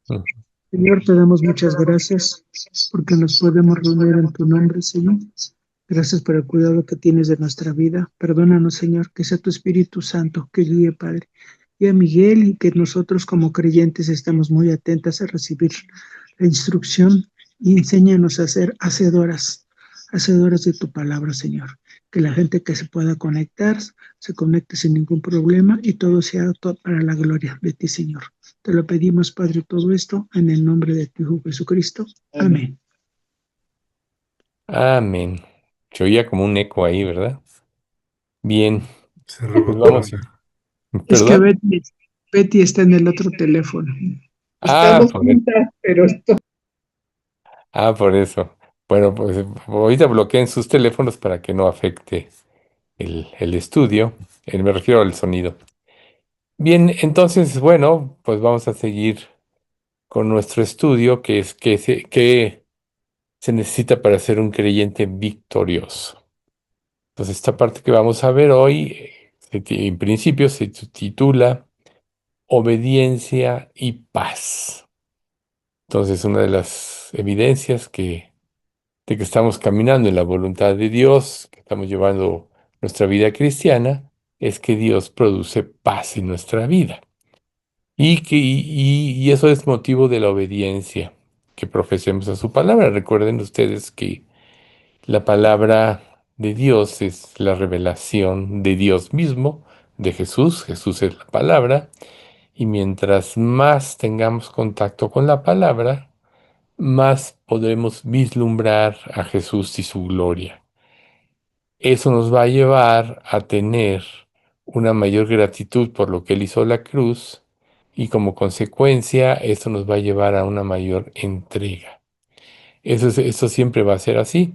Mm. Señor, te damos muchas gracias porque nos podemos reunir en tu nombre, Señor. Gracias por el cuidado que tienes de nuestra vida. Perdónanos, Señor, que sea tu Espíritu Santo que guíe, Padre, y a Miguel, y que nosotros como creyentes estemos muy atentas a recibir la instrucción y enséñanos a ser hacedoras de tu palabra, Señor. Que la gente que se pueda conectar se conecte sin ningún problema y todo sea para la gloria de ti, Señor. Te lo pedimos, Padre, todo esto en el nombre de tu Hijo Jesucristo. Amén. Amén. Se oía como un eco ahí, ¿verdad? Bien, Se pues rebotó. vamos. Es que ¿Perdón? Betty está en el otro teléfono. Ah, Estamos juntas, pero por eso. Bueno, pues ahorita bloqueen sus teléfonos para que no afecte el estudio. Me refiero al sonido. Bien, entonces, bueno, pues vamos a seguir con nuestro estudio, que es que se necesita para ser un creyente victorioso. Entonces, esta parte que vamos a ver hoy, en principio se titula Obediencia y Paz. Entonces, una de las evidencias de que estamos caminando en la voluntad de Dios, que estamos llevando nuestra vida cristiana, es que Dios produce paz en nuestra vida. Y eso es motivo de la obediencia, que profesemos a su palabra. Recuerden ustedes que la palabra de Dios es la revelación de Dios mismo, de Jesús. Jesús es la palabra. Y mientras más tengamos contacto con la palabra, más podremos vislumbrar a Jesús y su gloria. Eso nos va a llevar a tener una mayor gratitud por lo que Él hizo en la cruz y como consecuencia eso nos va a llevar a una mayor entrega. Eso siempre va a ser así.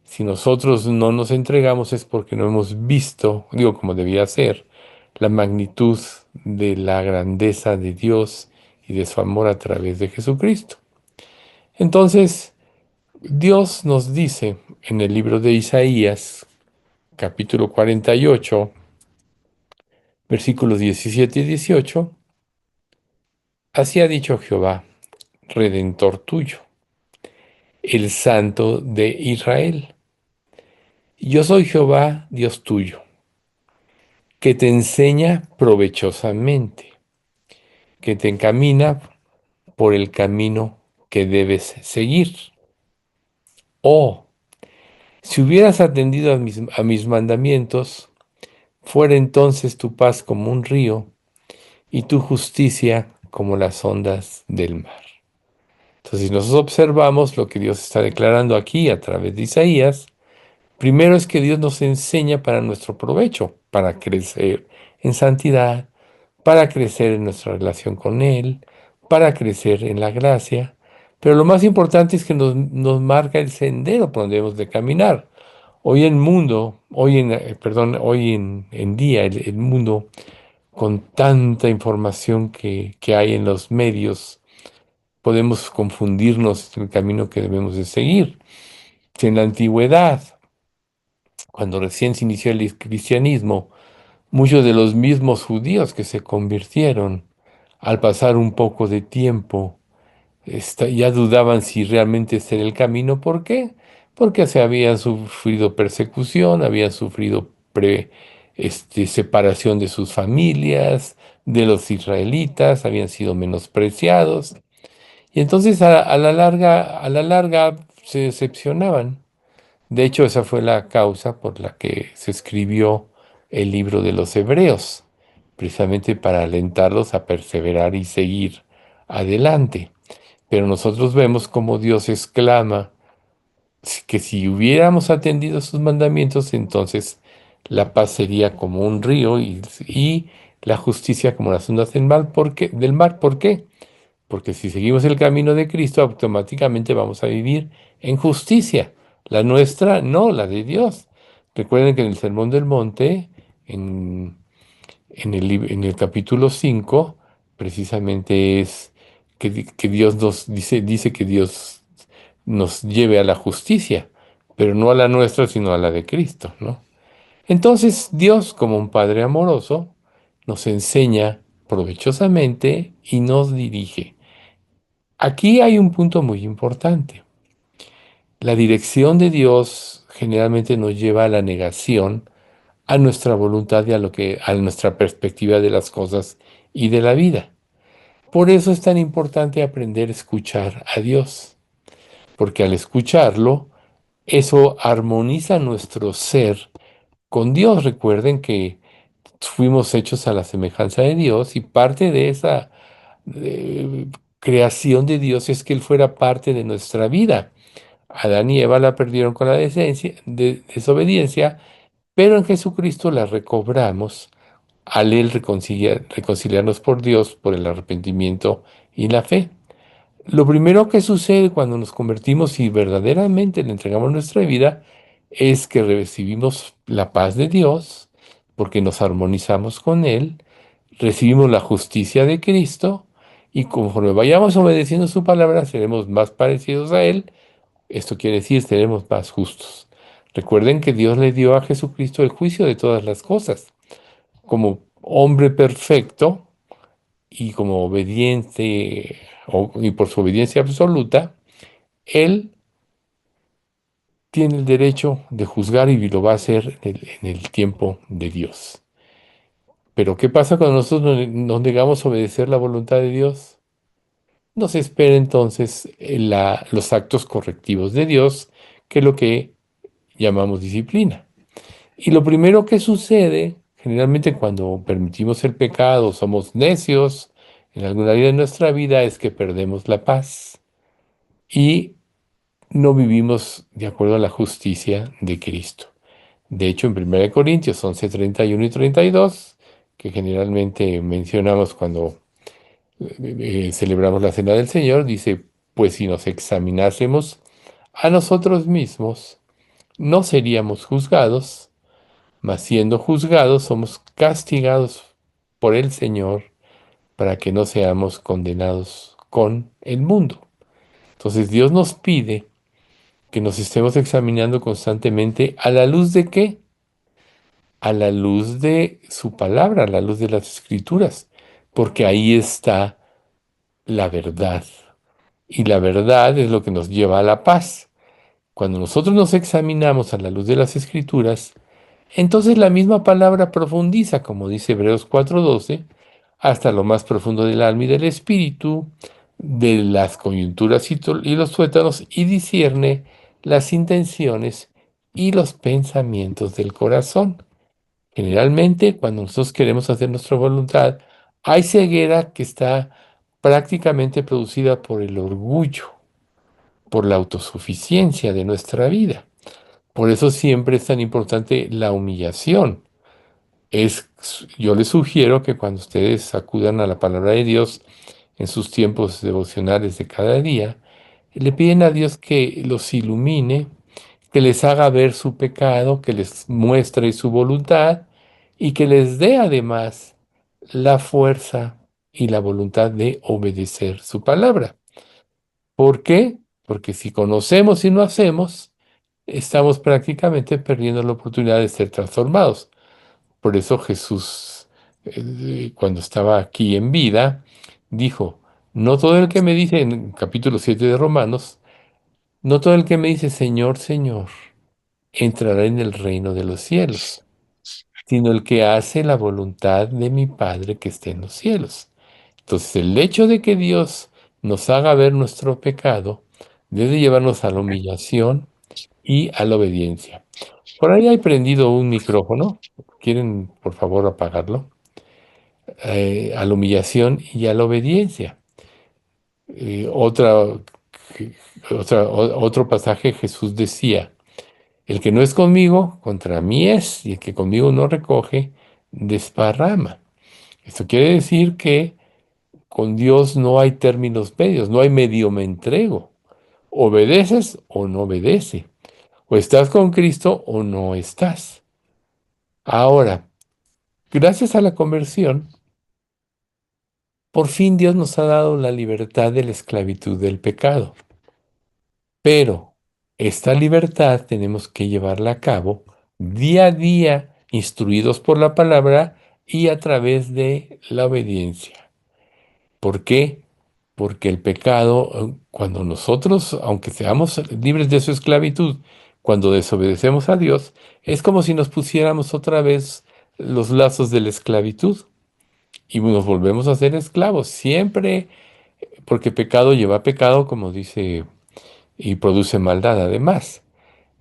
Si nosotros no nos entregamos es porque no hemos visto, digo como debía ser, la magnitud de la grandeza de Dios y de su amor a través de Jesucristo. Entonces, Dios nos dice en el libro de Isaías, capítulo 48, versículos 17 y 18, así ha dicho Jehová, Redentor tuyo, el Santo de Israel. Yo soy Jehová, Dios tuyo, que te enseña provechosamente, que te encamina por el camino que debes seguir. Oh, si hubieras atendido a mis mandamientos, fuera entonces tu paz como un río y tu justicia como las ondas del mar. Entonces, si nosotros observamos lo que Dios está declarando aquí a través de Isaías, primero es que Dios nos enseña para nuestro provecho, para crecer en santidad, para crecer en nuestra relación con Él, para crecer en la gracia. Pero lo más importante es que nos marca el sendero por donde debemos de caminar. Hoy en día, el mundo, con tanta información que hay en los medios, podemos confundirnos en el camino que debemos de seguir. Si en la antigüedad, cuando recién se inició el cristianismo, muchos de los mismos judíos que se convirtieron, al pasar un poco de tiempo, ya dudaban si realmente este era el camino. ¿Por qué? Porque se habían sufrido persecución, habían sufrido separación de sus familias, de los israelitas, habían sido menospreciados. Y entonces a la larga se decepcionaban. De hecho, esa fue la causa por la que se escribió el libro de los Hebreos, precisamente para alentarlos a perseverar y seguir adelante. Pero nosotros vemos cómo Dios exclama que si hubiéramos atendido sus mandamientos, entonces la paz sería como un río y la justicia como las ondas del mar. ¿Por qué? Porque si seguimos el camino de Cristo, automáticamente vamos a vivir en justicia. La nuestra, no, la de Dios. Recuerden que en el Sermón del Monte, en, en el capítulo 5 precisamente es que Dios nos dice que Dios nos lleve a la justicia, pero no a la nuestra, sino a la de Cristo, ¿no? Entonces, Dios, como un Padre amoroso, nos enseña provechosamente y nos dirige. Aquí hay un punto muy importante. La dirección de Dios generalmente nos lleva a la negación, a nuestra voluntad y a nuestra perspectiva de las cosas y de la vida. Por eso es tan importante aprender a escuchar a Dios, porque al escucharlo, eso armoniza nuestro ser con Dios. Recuerden que fuimos hechos a la semejanza de Dios y parte de esa eh, creación de Dios es que Él fuera parte de nuestra vida. Adán y Eva la perdieron con la desobediencia, pero en Jesucristo la recobramos al Él reconciliarnos por Dios por el arrepentimiento y la fe. Lo primero que sucede cuando nos convertimos y verdaderamente le entregamos nuestra vida es que recibimos la paz de Dios porque nos armonizamos con Él, recibimos la justicia de Cristo y conforme vayamos obedeciendo su palabra seremos más parecidos a Él. Esto quiere decir seremos más justos. Recuerden que Dios le dio a Jesucristo el juicio de todas las cosas. Como hombre perfecto, y como obediente y por su obediencia absoluta, él tiene el derecho de juzgar y lo va a hacer en el tiempo de Dios. Pero ¿qué pasa cuando nosotros nos negamos a obedecer la voluntad de Dios? Nos espera entonces los actos correctivos de Dios, que es lo que llamamos disciplina. Y lo primero que sucede, generalmente cuando permitimos el pecado, somos necios en alguna área de nuestra vida, es que perdemos la paz y no vivimos de acuerdo a la justicia de Cristo. De hecho, en 1 Corintios 11, 31 y 32, que generalmente mencionamos cuando celebramos la Cena del Señor, dice, pues si nos examinásemos a nosotros mismos, no seríamos juzgados, mas siendo juzgados somos castigados por el Señor para que no seamos condenados con el mundo. Entonces Dios nos pide que nos estemos examinando constantemente a la luz de qué? A la luz de su palabra, a la luz de las escrituras, porque ahí está la verdad. Y la verdad es lo que nos lleva a la paz. Cuando nosotros nos examinamos a la luz de las escrituras, entonces la misma palabra profundiza, como dice Hebreos 4:12, hasta lo más profundo del alma y del espíritu, de las coyunturas y los tuétanos, y discierne las intenciones y los pensamientos del corazón. Generalmente, cuando nosotros queremos hacer nuestra voluntad, hay ceguera que está prácticamente producida por el orgullo, por la autosuficiencia de nuestra vida. Por eso siempre es tan importante la humillación. Yo les sugiero que cuando ustedes acudan a la palabra de Dios en sus tiempos devocionales de cada día, le piden a Dios que los ilumine, que les haga ver su pecado, que les muestre su voluntad y que les dé además la fuerza y la voluntad de obedecer su palabra. ¿Por qué? Porque si conocemos y no hacemos, estamos prácticamente perdiendo la oportunidad de ser transformados. Por eso Jesús, cuando estaba aquí en vida, dijo, no todo el que me dice, en capítulo 7 de Romanos, no todo el que me dice Señor, Señor, entrará en el reino de los cielos, sino el que hace la voluntad de mi Padre que esté en los cielos. Entonces, el hecho de que Dios nos haga ver nuestro pecado debe llevarnos a la humillación y a la obediencia. Por ahí hay prendido un micrófono. ¿Quieren, por favor, apagarlo? A la humillación y a la obediencia. Eh, otra, que- otro pasaje Jesús decía, el que no es conmigo, contra mí es, y el que conmigo no recoge, desparrama. Esto quiere decir que con Dios no hay términos medios, no hay medio me entrego. Obedeces o no obedeces. O estás con Cristo o no estás. Ahora, gracias a la conversión, por fin Dios nos ha dado la libertad de la esclavitud del pecado. Pero esta libertad tenemos que llevarla a cabo día a día, instruidos por la palabra y a través de la obediencia. ¿Por qué? porque el pecado, cuando nosotros, aunque seamos libres de su esclavitud, cuando desobedecemos a Dios, es como si nos pusiéramos otra vez los lazos de la esclavitud y nos volvemos a ser esclavos, siempre, porque pecado lleva pecado, como dice, y produce maldad además.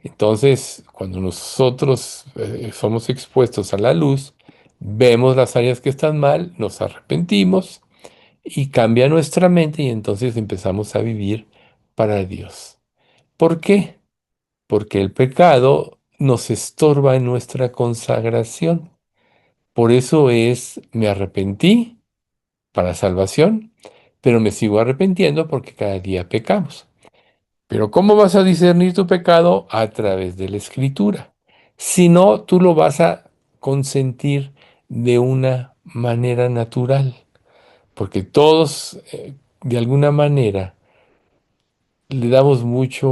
Entonces, cuando nosotros somos expuestos a la luz, vemos las áreas que están mal, nos arrepentimos y cambia nuestra mente y entonces empezamos a vivir para Dios. ¿Por qué? Porque el pecado nos estorba en nuestra consagración. Por eso es, me arrepentí para salvación, pero me sigo arrepintiendo porque cada día pecamos. Pero ¿cómo vas a discernir tu pecado? A través de la escritura. Si no, tú lo vas a consentir de una manera natural, porque todos, de alguna manera, le damos mucha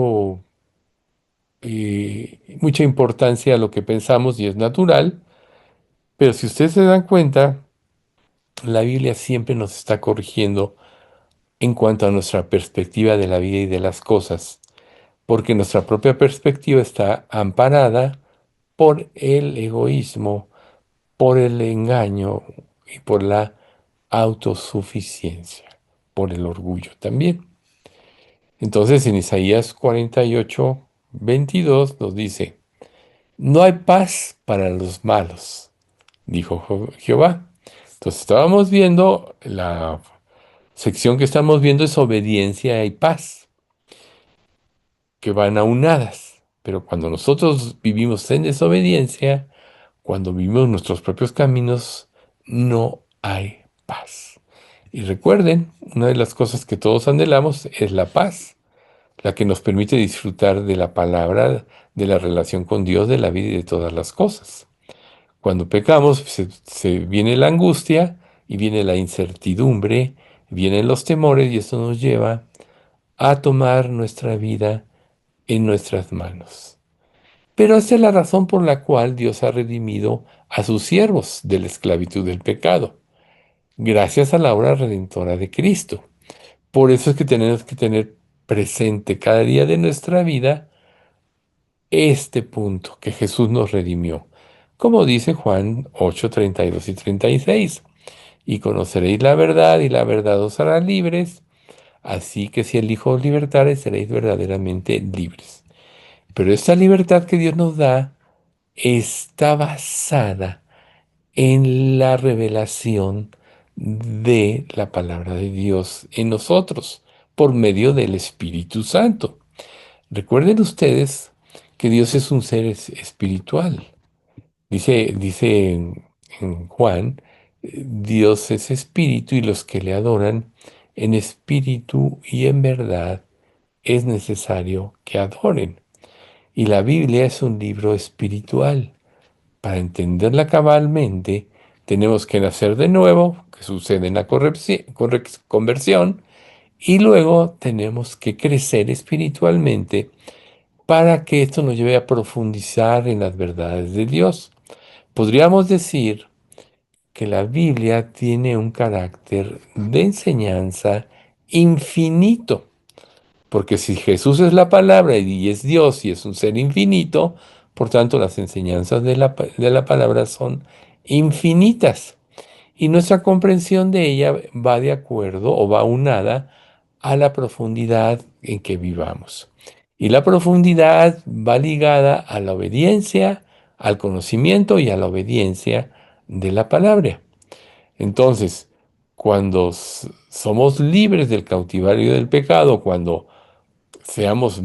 importancia a lo que pensamos y es natural, pero si ustedes se dan cuenta, la Biblia siempre nos está corrigiendo en cuanto a nuestra perspectiva de la vida y de las cosas, porque nuestra propia perspectiva está amparada por el egoísmo, por el engaño y por la autosuficiencia, por el orgullo también. Entonces en Isaías 48:22 nos dice, no hay paz para los malos, dijo Jehová. Entonces estábamos viendo, la sección que estamos viendo es obediencia y paz, que van aunadas. Pero cuando nosotros vivimos en desobediencia, cuando vivimos nuestros propios caminos, no hay paz. Y recuerden, una de las cosas que todos anhelamos es la paz, la que nos permite disfrutar de la palabra, de la relación con Dios, de la vida y de todas las cosas. Cuando pecamos, se viene la angustia y viene la incertidumbre, vienen los temores y esto nos lleva a tomar nuestra vida en nuestras manos. Pero esta es la razón por la cual Dios ha redimido a sus siervos de la esclavitud del pecado, gracias a la obra redentora de Cristo. Por eso es que tenemos que tener presente cada día de nuestra vida este punto, que Jesús nos redimió. Como dice Juan 8:32 y 36, y conoceréis la verdad y la verdad os hará libres, así que si el Hijo os libertare seréis verdaderamente libres. Pero esta libertad que Dios nos da está basada en la revelación de la palabra de Dios en nosotros por medio del Espíritu Santo. Recuerden ustedes que Dios es un ser espiritual. Dice en Juan, Dios es espíritu y los que le adoran en espíritu y en verdad es necesario que adoren. Y la Biblia es un libro espiritual. Para entenderla cabalmente, tenemos que nacer de nuevo, que sucede en la conversión, y luego tenemos que crecer espiritualmente para que esto nos lleve a profundizar en las verdades de Dios. Podríamos decir que la Biblia tiene un carácter de enseñanza infinito, porque si Jesús es la palabra y es Dios y es un ser infinito, por tanto las enseñanzas de la palabra son infinitas y nuestra comprensión de ella va de acuerdo o va unada a la profundidad en que vivamos. Y la profundidad va ligada a la obediencia, al conocimiento y a la obediencia de la palabra. Entonces, cuando somos libres del cautiverio del pecado, cuando seamos,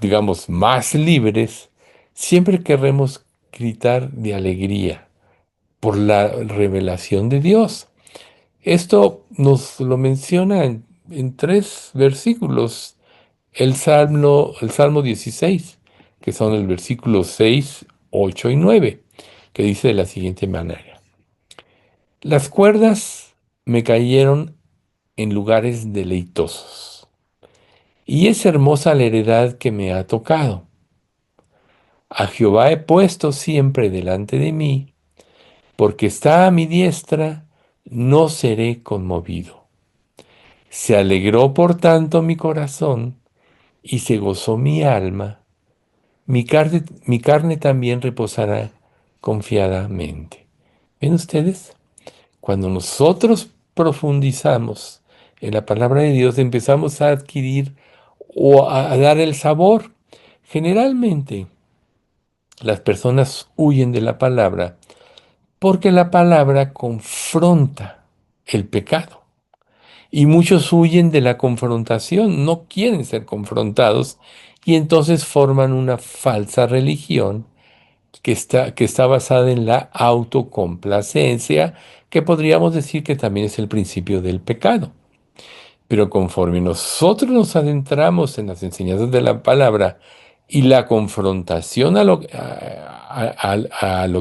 digamos, más libres, siempre querremos gritar de alegría por la revelación de Dios. Esto nos lo menciona en tres versículos. El Salmo 16, que son el versículo 6, 8 y 9, que dice de la siguiente manera. Las cuerdas me cayeron en lugares deleitosos, y es hermosa la heredad que me ha tocado. A Jehová he puesto siempre delante de mí, porque está a mi diestra, no seré conmovido. Se alegró por tanto mi corazón y se gozó mi alma. Mi carne también reposará confiadamente. ¿Ven ustedes? Cuando nosotros profundizamos en la palabra de Dios, empezamos a adquirir o a dar el sabor. Generalmente, las personas huyen de la palabra porque la palabra confronta el pecado. Y muchos huyen de la confrontación, no quieren ser confrontados y entonces forman una falsa religión que está basada en la autocomplacencia, que podríamos decir que también es el principio del pecado. Pero conforme nosotros nos adentramos en las enseñanzas de la palabra y la confrontación a lo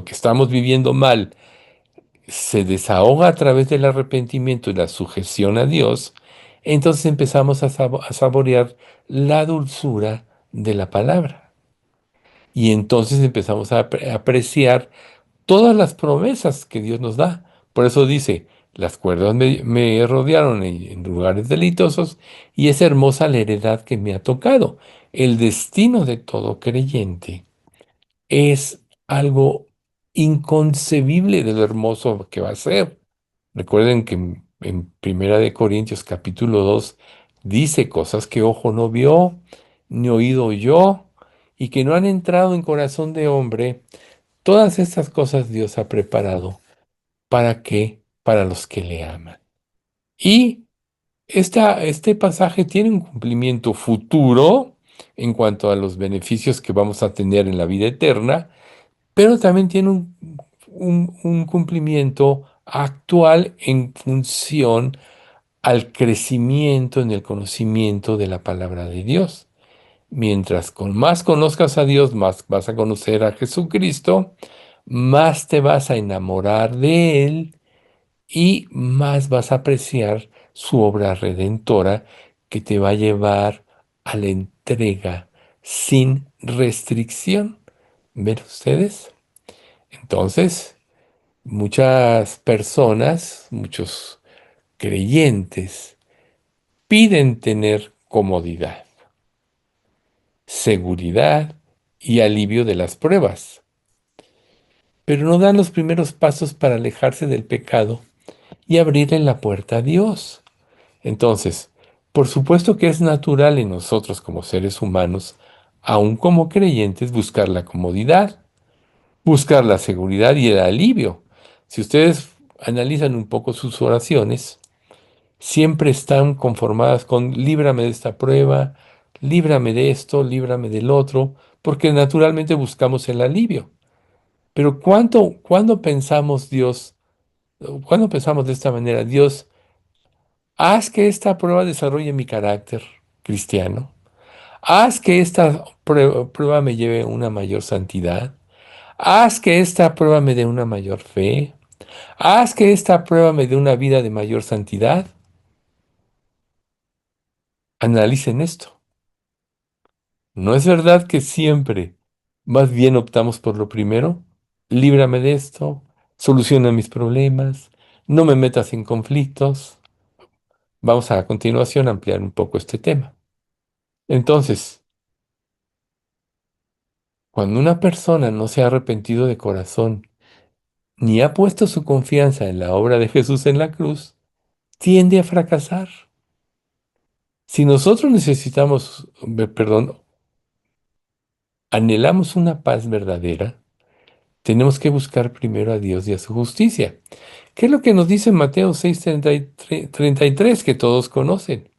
que estamos viviendo mal se desahoga a través del arrepentimiento y la sujeción a Dios, entonces empezamos a saborear la dulzura de la palabra. Y entonces empezamos a apreciar todas las promesas que Dios nos da. Por eso dice, las cuerdas me rodearon en lugares deleitosos y es hermosa la heredad que me ha tocado. El destino de todo creyente es algo inconcebible de lo hermoso que va a ser. Recuerden que en Primera de Corintios capítulo 2 dice cosas que ojo no vio, ni oído oyó, y que no han entrado en corazón de hombre. Todas estas cosas Dios ha preparado. ¿Para qué? Para los que le aman. Y este pasaje tiene un cumplimiento futuro en cuanto a los beneficios que vamos a tener en la vida eterna, pero también tiene un cumplimiento actual en función al crecimiento en el conocimiento de la palabra de Dios. Mientras con más conozcas a Dios, más vas a conocer a Jesucristo, más te vas a enamorar de Él y más vas a apreciar su obra redentora que te va a llevar a la entrega sin restricción. ¿Ven ustedes? Entonces, muchas personas, muchos creyentes, piden tener comodidad, seguridad y alivio de las pruebas, pero no dan los primeros pasos para alejarse del pecado y abrirle la puerta a Dios. Entonces, por supuesto que es natural en nosotros como seres humanos, aun como creyentes, buscar la comodidad, buscar la seguridad y el alivio. Si ustedes analizan un poco sus oraciones, siempre están conformadas con líbrame de esta prueba, líbrame de esto, líbrame del otro, porque naturalmente buscamos el alivio. Pero ¿cuándo pensamos Dios, cuándo pensamos de esta manera, Dios, haz que esta prueba desarrolle mi carácter cristiano? Haz que esta prueba me lleve a una mayor santidad. Haz que esta prueba me dé una mayor fe. Haz que esta prueba me dé una vida de mayor santidad. Analicen esto. ¿No es verdad que siempre más bien optamos por lo primero? Líbrame de esto, soluciona mis problemas, no me metas en conflictos. Vamos a continuación ampliar un poco este tema. Entonces, cuando una persona no se ha arrepentido de corazón ni ha puesto su confianza en la obra de Jesús en la cruz, tiende a fracasar. Si nosotros necesitamos, perdón, anhelamos una paz verdadera, tenemos que buscar primero a Dios y a su justicia. ¿Qué es lo que nos dice Mateo 6:33 que todos conocen?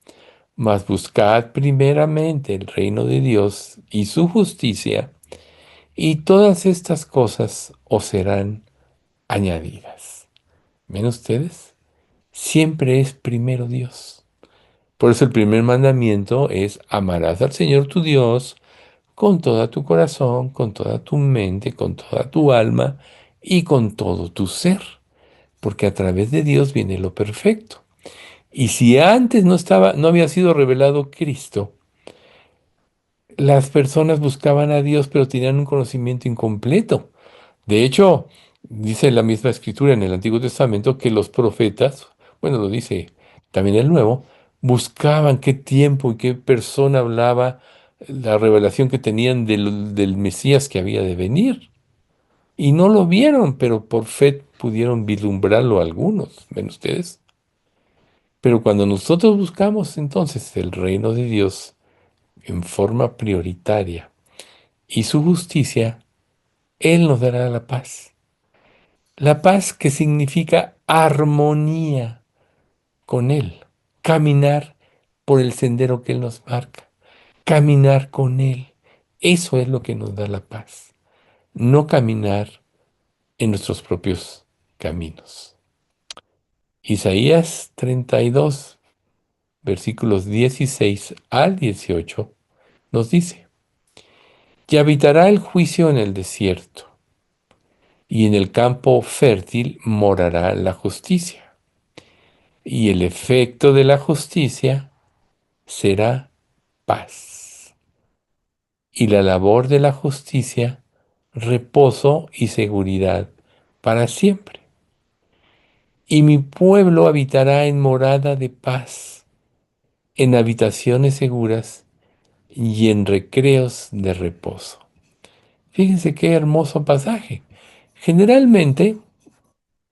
Mas buscad primeramente el reino de Dios y su justicia, y todas estas cosas os serán añadidas. ¿Ven ustedes? Siempre es primero Dios. Por eso el primer mandamiento es amarás al Señor tu Dios con toda tu corazón, con toda tu mente, con toda tu alma y con todo tu ser, porque a través de Dios viene lo perfecto. Y si antes no había sido revelado Cristo, las personas buscaban a Dios, pero tenían un conocimiento incompleto. De hecho, dice la misma escritura en el Antiguo Testamento que los profetas, bueno, lo dice también el Nuevo, buscaban qué tiempo y qué persona hablaba, la revelación que tenían del Mesías que había de venir. Y no lo vieron, pero por fe pudieron vislumbrarlo algunos, ¿ven ustedes? Pero cuando nosotros buscamos entonces el reino de Dios en forma prioritaria y su justicia, Él nos dará la paz. La paz que significa armonía con Él, caminar por el sendero que Él nos marca, caminar con Él. Eso es lo que nos da la paz, no caminar en nuestros propios caminos. Isaías 32, versículos 16 al 18, nos dice, y habitará el juicio en el desierto, y en el campo fértil morará la justicia, y el efecto de la justicia será paz, y la labor de la justicia reposo y seguridad para siempre. Y mi pueblo habitará en morada de paz, en habitaciones seguras y en recreos de reposo. Fíjense qué hermoso pasaje. Generalmente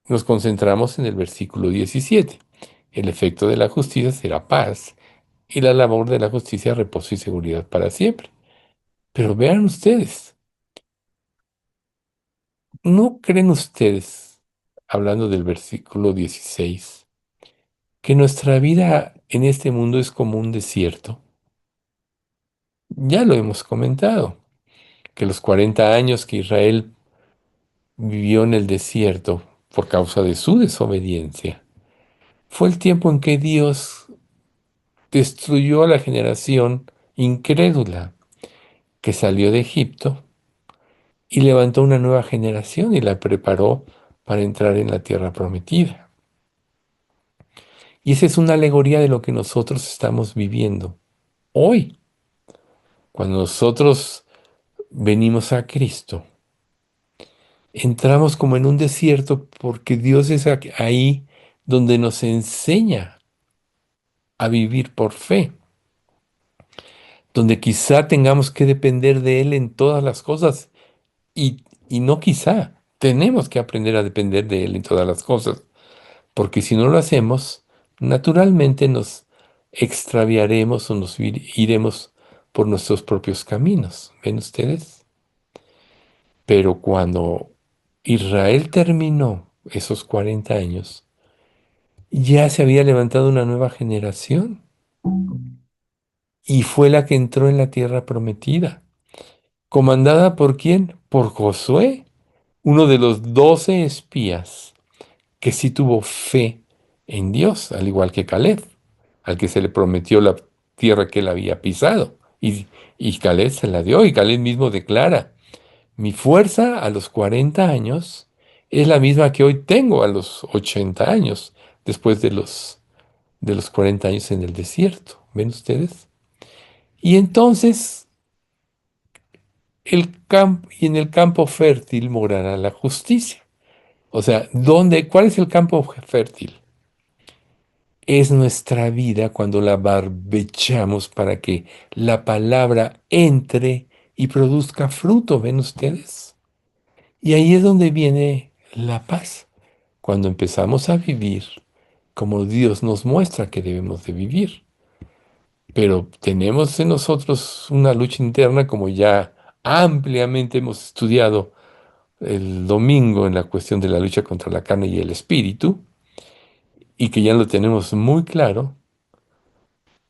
nos concentramos en el versículo 17. El efecto de la justicia será paz y la labor de la justicia reposo y seguridad para siempre. Pero vean ustedes, ¿no creen ustedes, hablando del versículo 16, que nuestra vida en este mundo es como un desierto? Ya lo hemos comentado, que los 40 años que Israel vivió en el desierto por causa de su desobediencia, fue el tiempo en que Dios destruyó a la generación incrédula que salió de Egipto y levantó una nueva generación y la preparó para entrar en la tierra prometida. Y esa es una alegoría de lo que nosotros estamos viviendo hoy. Cuando nosotros venimos a Cristo, entramos como en un desierto porque Dios es ahí donde nos enseña a vivir por fe, donde quizá tengamos que depender de Él en todas las cosas y no quizá, tenemos que aprender a depender de Él en todas las cosas, porque si no lo hacemos, naturalmente nos extraviaremos o nos iremos por nuestros propios caminos. ¿Ven ustedes? Pero cuando Israel terminó esos 40 años, ya se había levantado una nueva generación y fue la que entró en la tierra prometida. ¿Comandada por quién? Por Josué, uno de los 12 espías que sí tuvo fe en Dios, al igual que Caleb, al que se le prometió la tierra que él había pisado. Y Caleb se la dio, y Caleb mismo declara, mi fuerza a los 40 años es la misma que hoy tengo a los 80 años, después de los 40 años en el desierto. ¿Ven ustedes? Y entonces y en el campo fértil morará la justicia. O sea, ¿cuál es el campo fértil? Es nuestra vida cuando la barbechamos para que la palabra entre y produzca fruto, ¿ven ustedes? Y ahí es donde viene la paz, cuando empezamos a vivir como Dios nos muestra que debemos de vivir. Pero tenemos en nosotros una lucha interna, como ya ampliamente hemos estudiado el domingo en la cuestión de la lucha contra la carne y el espíritu, y que ya lo tenemos muy claro,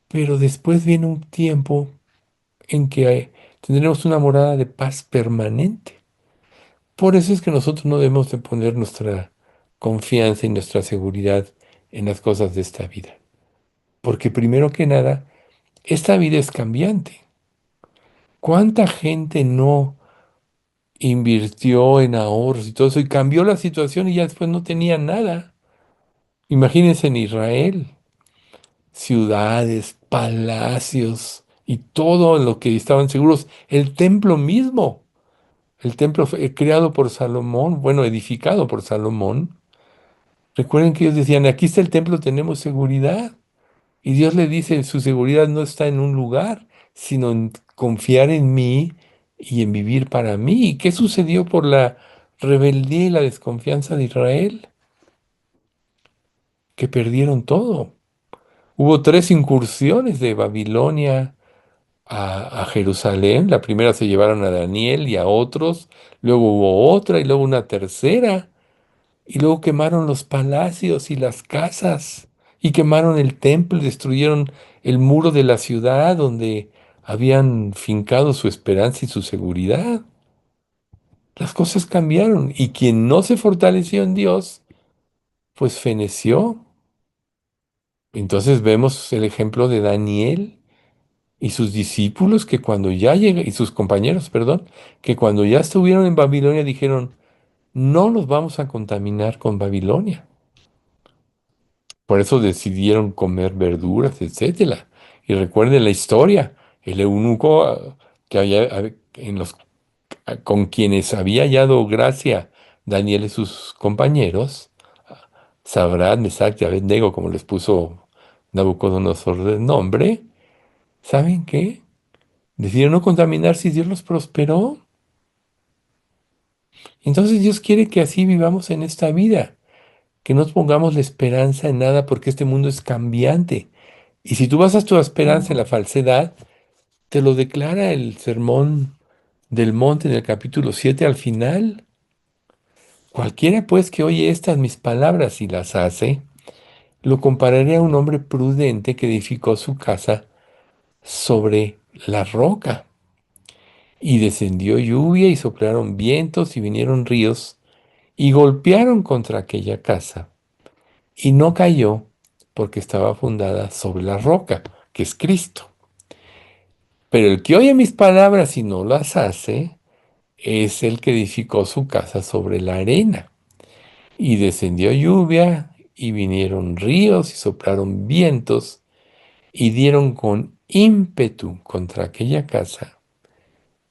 pero después viene un tiempo en que tendremos una morada de paz permanente. Por eso es que nosotros no debemos de poner nuestra confianza y nuestra seguridad en las cosas de esta vida. Porque primero que nada, esta vida es cambiante. ¿Cuánta gente no invirtió en ahorros y todo eso y cambió la situación y ya después no tenía nada? Imagínense en Israel, ciudades, palacios y todo lo que estaban seguros, el templo mismo. El templo fue creado por Salomón, bueno, edificado por Salomón. Recuerden que ellos decían, aquí está el templo, tenemos seguridad. Y Dios le dice, su seguridad no está en un lugar, sino en confiar en mí y en vivir para mí. ¿Y qué sucedió por la rebeldía y la desconfianza de Israel? Que perdieron todo. Hubo tres incursiones de Babilonia a Jerusalén. La primera se llevaron a Daniel y a otros, luego hubo otra y luego una tercera. Y luego quemaron los palacios y las casas, y quemaron el templo, y destruyeron el muro de la ciudad donde habían fincado su esperanza y su seguridad. Las cosas cambiaron, y quien no se fortaleció en Dios, pues feneció. Entonces vemos el ejemplo de Daniel y sus discípulos que cuando ya llega, y sus compañeros, perdón, que cuando ya estuvieron en Babilonia dijeron, no nos vamos a contaminar con Babilonia. Por eso decidieron comer verduras, etcétera. Y recuerden la historia, el eunuco que con quienes había hallado gracia Daniel y sus compañeros, Sabrán, Mesach y Abednego, como les puso Nabucodonosor de nombre, ¿saben qué? Decidieron no contaminarse y Dios los prosperó. Entonces Dios quiere que así vivamos en esta vida, que no pongamos la esperanza en nada porque este mundo es cambiante. Y si tú basas tu esperanza en la falsedad, te lo declara el sermón del monte en el capítulo 7 al final. Cualquiera pues que oye estas mis palabras y las hace, lo compararé a un hombre prudente que edificó su casa sobre la roca. Y descendió lluvia y soplaron vientos y vinieron ríos y golpearon contra aquella casa. Y no cayó porque estaba fundada sobre la roca, que es Cristo. Pero el que oye mis palabras y no las hace, es el que edificó su casa sobre la arena. Y descendió lluvia, y vinieron ríos, y soplaron vientos, y dieron con ímpetu contra aquella casa,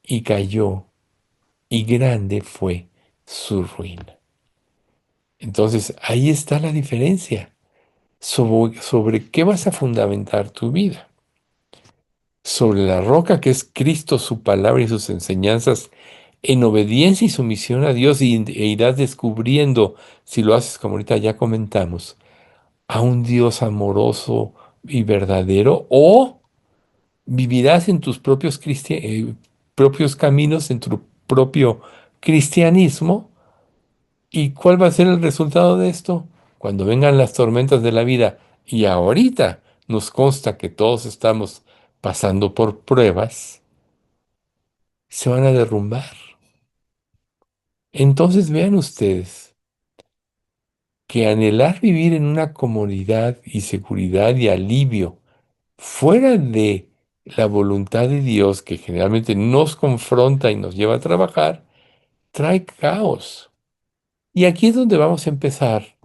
y cayó, y grande fue su ruina. Entonces, ahí está la diferencia. Sobre qué vas a fundamentar tu vida. Sobre la roca que es Cristo, su palabra y sus enseñanzas, en obediencia y sumisión a Dios, e irás descubriendo, si lo haces como ahorita ya comentamos, a un Dios amoroso y verdadero, o vivirás en tus propios caminos, en tu propio cristianismo. ¿Y cuál va a ser el resultado de esto? Cuando vengan las tormentas de la vida, y ahorita nos consta que todos estamos pasando por pruebas, se van a derrumbar. Entonces vean ustedes que anhelar vivir en una comodidad y seguridad y alivio fuera de la voluntad de Dios, que generalmente nos confronta y nos lleva a trabajar, trae caos. Y aquí es donde vamos a empezar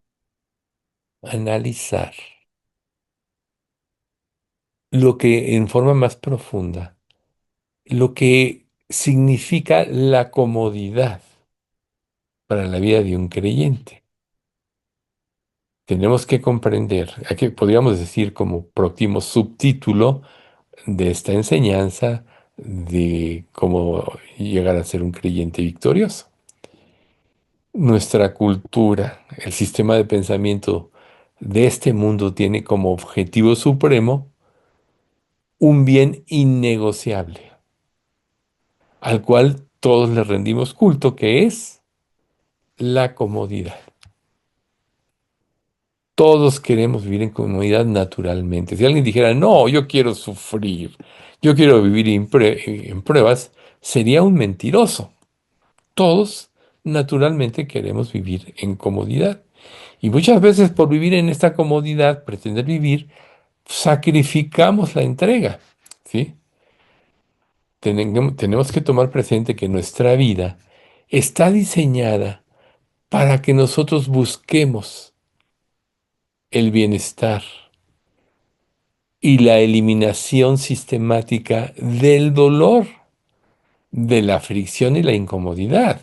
a analizar lo que en forma más profunda, lo que significa la comodidad para la vida de un creyente. Tenemos que comprender, aquí podríamos decir como próximo subtítulo de esta enseñanza de cómo llegar a ser un creyente victorioso. Nuestra cultura, el sistema de pensamiento de este mundo tiene como objetivo supremo un bien innegociable, al cual todos le rendimos culto, que es la comodidad. Todos queremos vivir en comodidad naturalmente. Si alguien dijera, no, yo quiero sufrir, yo quiero vivir en pruebas, sería un mentiroso. Todos naturalmente queremos vivir en comodidad. Y muchas veces por vivir en esta comodidad, pretender vivir, sacrificamos la entrega. ¿Sí? Tenemos que tomar presente que nuestra vida está diseñada para que nosotros busquemos el bienestar y la eliminación sistemática del dolor, de la fricción y la incomodidad.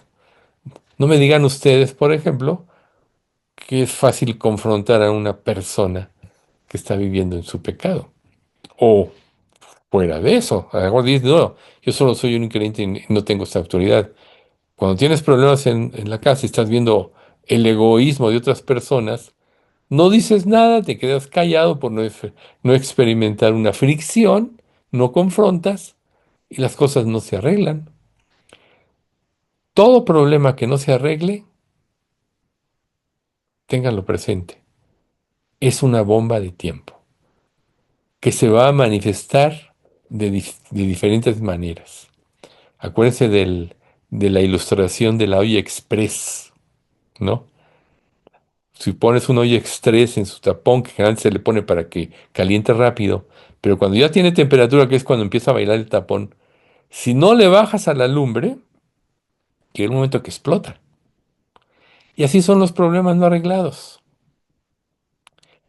No me digan ustedes, por ejemplo, que es fácil confrontar a una persona que está viviendo en su pecado. O fuera de eso, a lo mejor dices, no, yo solo soy un creyente y no tengo esta autoridad. Cuando tienes problemas en la casa y estás viendo el egoísmo de otras personas, no dices nada, te quedas callado por no experimentar una fricción, no confrontas y las cosas no se arreglan. Todo problema que no se arregle, ténganlo presente, es una bomba de tiempo que se va a manifestar de diferentes maneras. Acuérdense de la ilustración de la olla express, ¿no? Si pones un olla express en su tapón, que generalmente se le pone para que caliente rápido, pero cuando ya tiene temperatura, que es cuando empieza a bailar el tapón, si no le bajas a la lumbre, llega el momento que explota. Y así son los problemas no arreglados.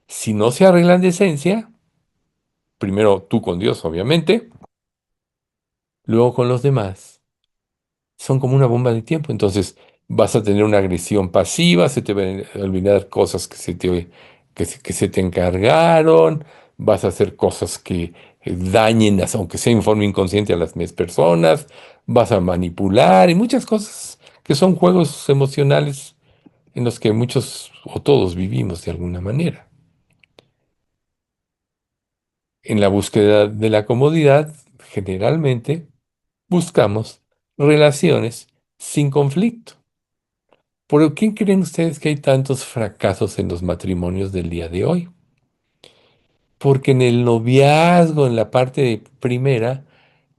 Si no se arreglan de esencia, primero tú con Dios, obviamente, luego con los demás, son como una bomba de tiempo. Entonces vas a tener una agresión pasiva, se te van a olvidar cosas que se te encargaron, vas a hacer cosas que dañen, aunque sea en forma inconsciente, a las demás personas, vas a manipular y muchas cosas que son juegos emocionales en los que muchos o todos vivimos de alguna manera. En la búsqueda de la comodidad, generalmente buscamos relaciones sin conflicto. ¿Por qué creen ustedes que hay tantos fracasos en los matrimonios del día de hoy? Porque en el noviazgo, en la parte primera,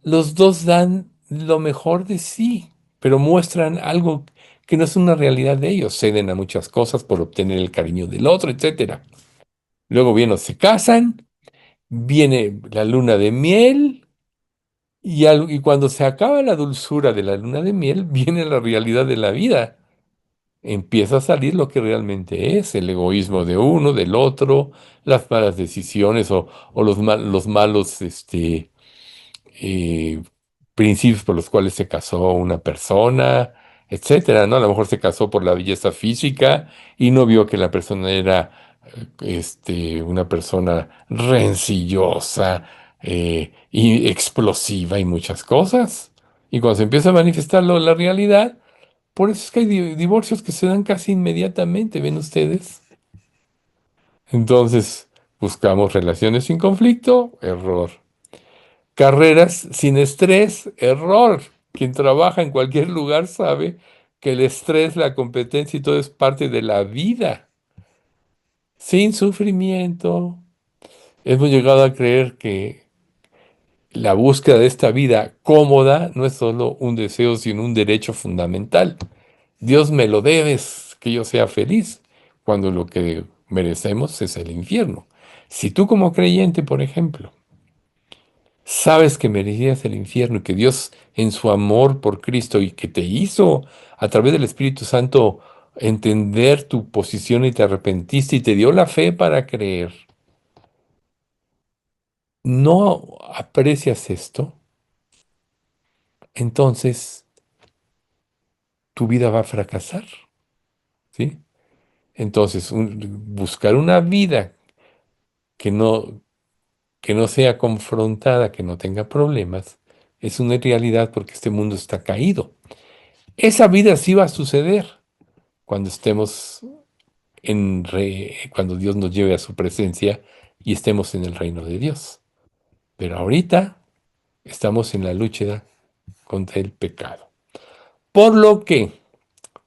los dos dan lo mejor de sí, pero muestran algo que no es una realidad de ellos. Ceden a muchas cosas por obtener el cariño del otro, etcétera. Luego bien, se casan, viene la luna de miel y cuando se acaba la dulzura de la luna de miel, viene la realidad de la vida. Empieza a salir lo que realmente es, el egoísmo de uno, del otro, las malas decisiones o los malos eh, principios por los cuales se casó una persona, etcétera, ¿no? A lo mejor se casó por la belleza física y no vio que la persona era una persona rencillosa y explosiva y muchas cosas. Y cuando se empieza a manifestar la realidad, por eso es que hay divorcios que se dan casi inmediatamente, ¿ven ustedes? Entonces, buscamos relaciones sin conflicto, error. Carreras sin estrés, error. Quien trabaja en cualquier lugar sabe que el estrés, la competencia y todo es parte de la vida, sin sufrimiento. Hemos llegado a creer que la búsqueda de esta vida cómoda no es solo un deseo, sino un derecho fundamental. Dios me lo debes, que yo sea feliz, cuando lo que merecemos es el infierno. Si tú como creyente, por ejemplo, sabes que merecías el infierno y que Dios en su amor por Cristo y que te hizo a través del Espíritu Santo entender tu posición y te arrepentiste y te dio la fe para creer, no aprecias esto, entonces tu vida va a fracasar, ¿sí? Entonces, buscar una vida que no, que no sea confrontada, que no tenga problemas, es una realidad porque este mundo está caído. Esa vida sí va a suceder cuando estemos cuando Dios nos lleve a su presencia y estemos en el reino de Dios. Pero ahorita estamos en la lucha contra el pecado. Por lo que,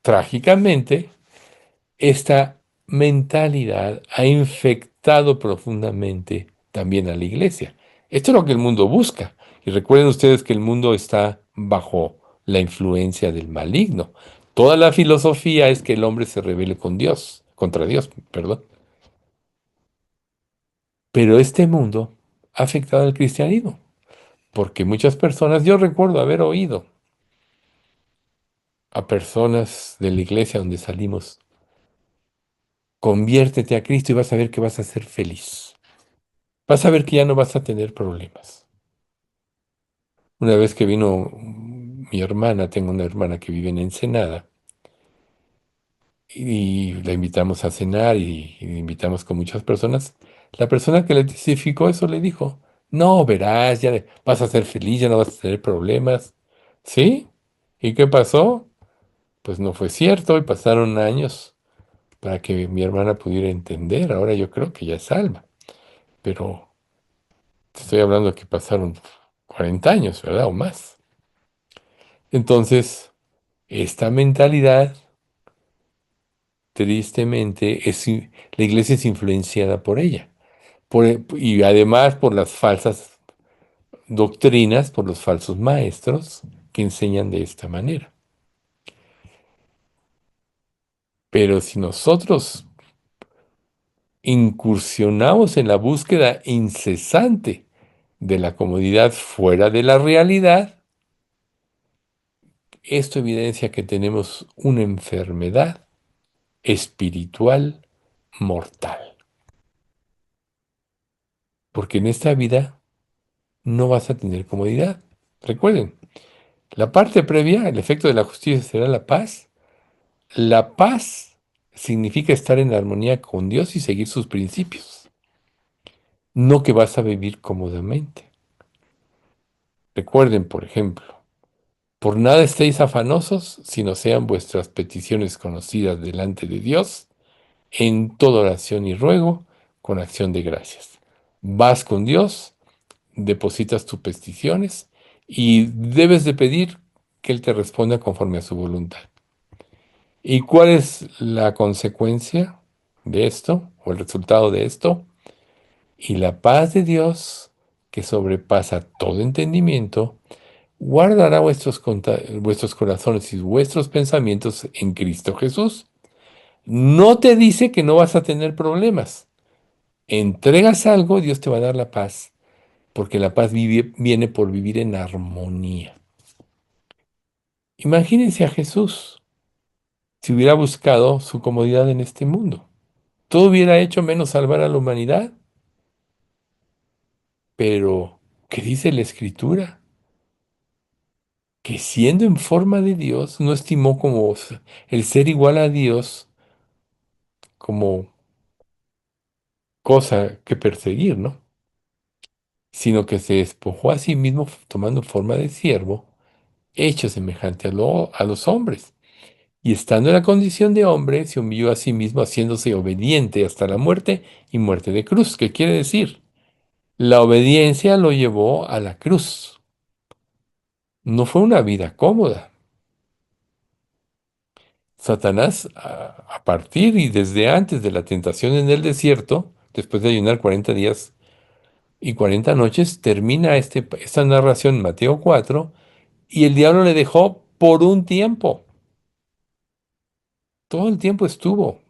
trágicamente, esta mentalidad ha infectado profundamente también a la iglesia. Esto es lo que el mundo busca. Y recuerden ustedes que el mundo está bajo la influencia del maligno. Toda la filosofía es que el hombre se rebele con Dios, contra Dios, perdón. Pero este mundo ha afectado al cristianismo, porque muchas personas, yo recuerdo haber oído a personas de la iglesia donde salimos, conviértete a Cristo y vas a ver que vas a ser feliz. Vas a ver que ya no vas a tener problemas. Una vez que vino mi hermana, tengo una hermana que vive en Ensenada, y la invitamos a cenar y la invitamos con muchas personas. La persona que le testificó eso le dijo, no, verás, vas a ser feliz, ya no vas a tener problemas. ¿Sí? ¿Y qué pasó? Pues no fue cierto y pasaron años para que mi hermana pudiera entender. Ahora yo creo que ya es salva, pero te estoy hablando que pasaron 40 años, ¿verdad? O más. Entonces, esta mentalidad, tristemente, la iglesia es influenciada por ella. Y además por las falsas doctrinas, por los falsos maestros que enseñan de esta manera. Pero si nosotros incursionamos en la búsqueda incesante de la comodidad fuera de la realidad, esto evidencia que tenemos una enfermedad espiritual mortal. Porque en esta vida no vas a tener comodidad. Recuerden, la parte previa, el efecto de la justicia será la paz. La paz significa estar en armonía con Dios y seguir sus principios, no que vas a vivir cómodamente. Recuerden, por ejemplo, por nada estéis afanosos, sino sean vuestras peticiones conocidas delante de Dios, en toda oración y ruego, con acción de gracias. Vas con Dios, depositas tus peticiones y debes de pedir que Él te responda conforme a su voluntad. ¿Y cuál es la consecuencia de esto o el resultado de esto? Y la paz de Dios, que sobrepasa todo entendimiento, guardará vuestros corazones y vuestros pensamientos en Cristo Jesús. No te dice que no vas a tener problemas. Entregas algo, Dios te va a dar la paz, porque la paz viene por vivir en armonía. Imagínense a Jesús si hubiera buscado su comodidad en este mundo. Todo hubiera hecho menos salvar a la humanidad. Pero, ¿qué dice la Escritura? Que siendo en forma de Dios, no estimó como el ser igual a Dios como cosa que perseguir, ¿no? Sino que se despojó a sí mismo tomando forma de siervo, hecho semejante a los hombres. Y estando en la condición de hombre, se humilló a sí mismo, haciéndose obediente hasta la muerte y muerte de cruz. ¿Qué quiere decir? La obediencia lo llevó a la cruz. No fue una vida cómoda. Satanás, a partir y desde antes de la tentación en el desierto, después de ayunar 40 días y 40 noches, termina esta narración en Mateo 4 y el diablo le dejó por un tiempo. Todo el tiempo estuvo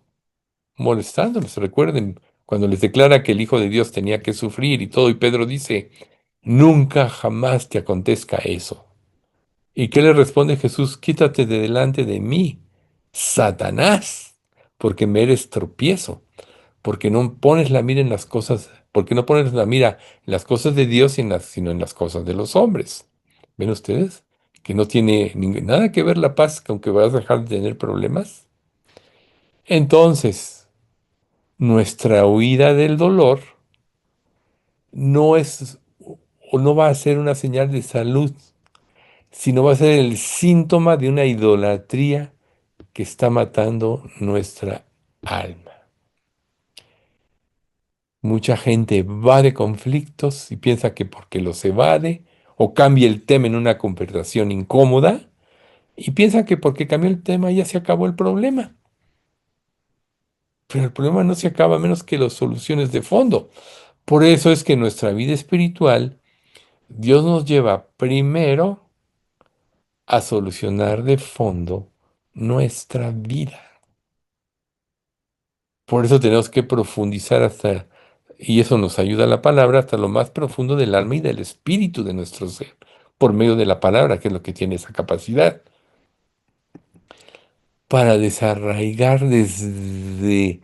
molestándolos. Recuerden, cuando les declara que el Hijo de Dios tenía que sufrir y todo, y Pedro dice, nunca jamás te acontezca eso. ¿Y qué le responde Jesús? Quítate de delante de mí, Satanás, porque me eres tropiezo, porque no pones la mira en las cosas, porque no pones la mira en las cosas de Dios, sino en las cosas de los hombres. ¿Ven ustedes? Que no tiene nada que ver la paz con que vas a dejar de tener problemas. Entonces, nuestra huida del dolor no es o no va a ser una señal de salud, sino va a ser el síntoma de una idolatría que está matando nuestra alma. Mucha gente evade conflictos y piensa que porque los evade o cambia el tema en una conversación incómoda y piensa que porque cambió el tema ya se acabó el problema. Pero el problema no se acaba a menos que las soluciones de fondo. Por eso es que en nuestra vida espiritual Dios nos lleva primero a solucionar de fondo nuestra vida. Por eso tenemos que profundizar y eso nos ayuda la palabra, hasta lo más profundo del alma y del espíritu de nuestro ser, por medio de la palabra, que es lo que tiene esa capacidad, para desarraigar desde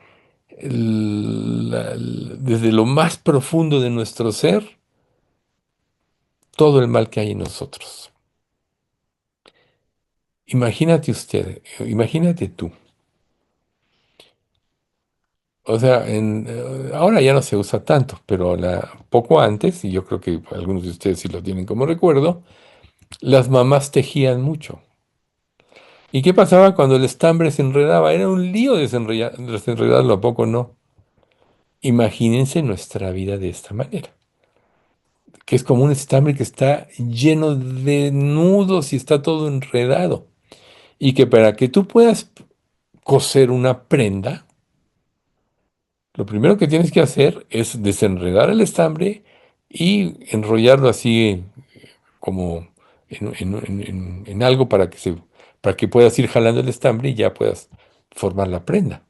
lo más profundo de nuestro ser todo el mal que hay en nosotros. Imagínate usted, imagínate tú, O sea, ahora ya no se usa tanto, pero poco antes, y yo creo que algunos de ustedes sí lo tienen como recuerdo, las mamás tejían mucho. ¿Y qué pasaba cuando el estambre se enredaba? Era un lío desenredarlo, ¿a poco no? Imagínense nuestra vida de esta manera, que es como un estambre que está lleno de nudos y está todo enredado. Y que para que tú puedas coser una prenda, lo primero que tienes que hacer es desenredar el estambre y enrollarlo así como en algo para que puedas ir jalando el estambre y ya puedas formar la prenda.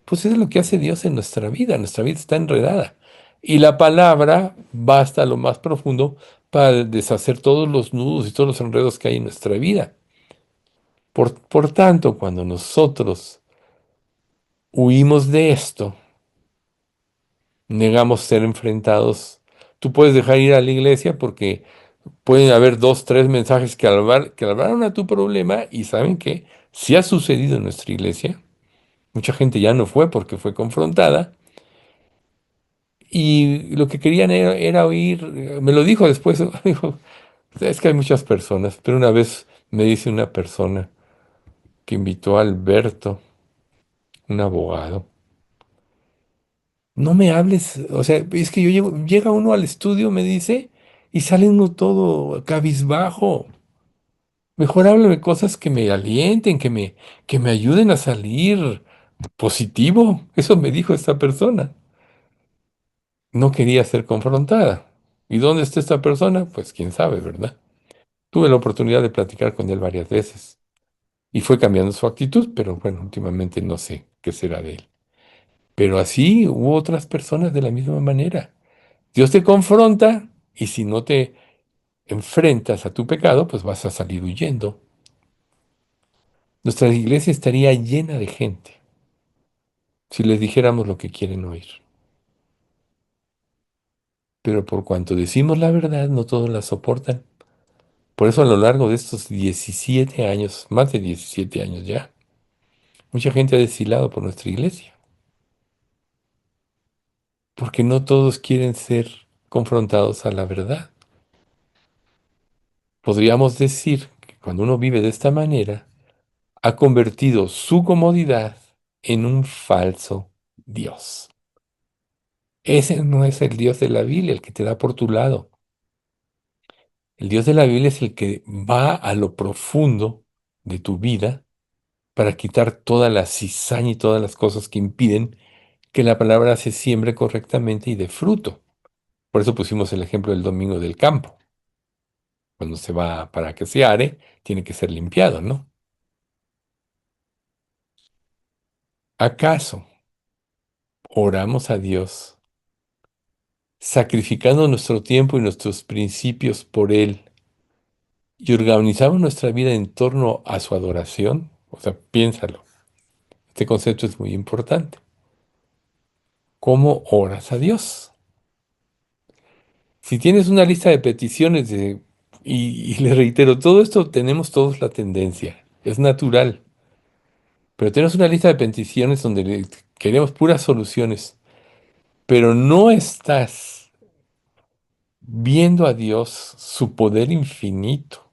Pues eso es lo que hace Dios en nuestra vida está enredada. Y la palabra va hasta lo más profundo para deshacer todos los nudos y todos los enredos que hay en nuestra vida. Por tanto, cuando nosotros huimos de esto, negamos ser enfrentados. Tú puedes dejar ir a la iglesia porque pueden haber dos, tres mensajes que hablaron a tu problema y saben que si ha sucedido en nuestra iglesia, mucha gente ya no fue porque fue confrontada y lo que querían era oír, me lo dijo después, dijo, es que hay muchas personas, pero una vez me dice una persona que invitó a Alberto, un abogado, no me hables, o sea, es que llega uno al estudio, me dice, y sale uno todo cabizbajo. Mejor háblame cosas que me alienten, que me ayuden a salir positivo. Eso me dijo esta persona. No quería ser confrontada. ¿Y dónde está esta persona? Pues quién sabe, ¿verdad? Tuve la oportunidad de platicar con él varias veces y fue cambiando su actitud, pero bueno, últimamente no sé qué será de él. Pero así hubo otras personas de la misma manera. Dios te confronta y si no te enfrentas a tu pecado, pues vas a salir huyendo. Nuestra iglesia estaría llena de gente si les dijéramos lo que quieren oír. Pero por cuanto decimos la verdad, no todos la soportan. Por eso a lo largo de estos 17 años, más de 17 años ya, mucha gente ha deshilado por nuestra iglesia, porque no todos quieren ser confrontados a la verdad. Podríamos decir que cuando uno vive de esta manera, ha convertido su comodidad en un falso Dios. Ese no es el Dios de la Biblia, el que te da por tu lado. El Dios de la Biblia es el que va a lo profundo de tu vida para quitar toda la cizaña y todas las cosas que impiden que la palabra se siembre correctamente y dé fruto. Por eso pusimos el ejemplo del domingo del campo. Cuando se va para que se are, tiene que ser limpiado, ¿no? ¿Acaso oramos a Dios sacrificando nuestro tiempo y nuestros principios por Él y organizamos nuestra vida en torno a su adoración? O sea, piénsalo. Este concepto es muy importante. ¿Cómo oras a Dios? Si tienes una lista de peticiones y le reitero, todo esto tenemos todos la tendencia, es natural, pero tenemos una lista de peticiones donde queremos puras soluciones, pero no estás viendo a Dios, su poder infinito,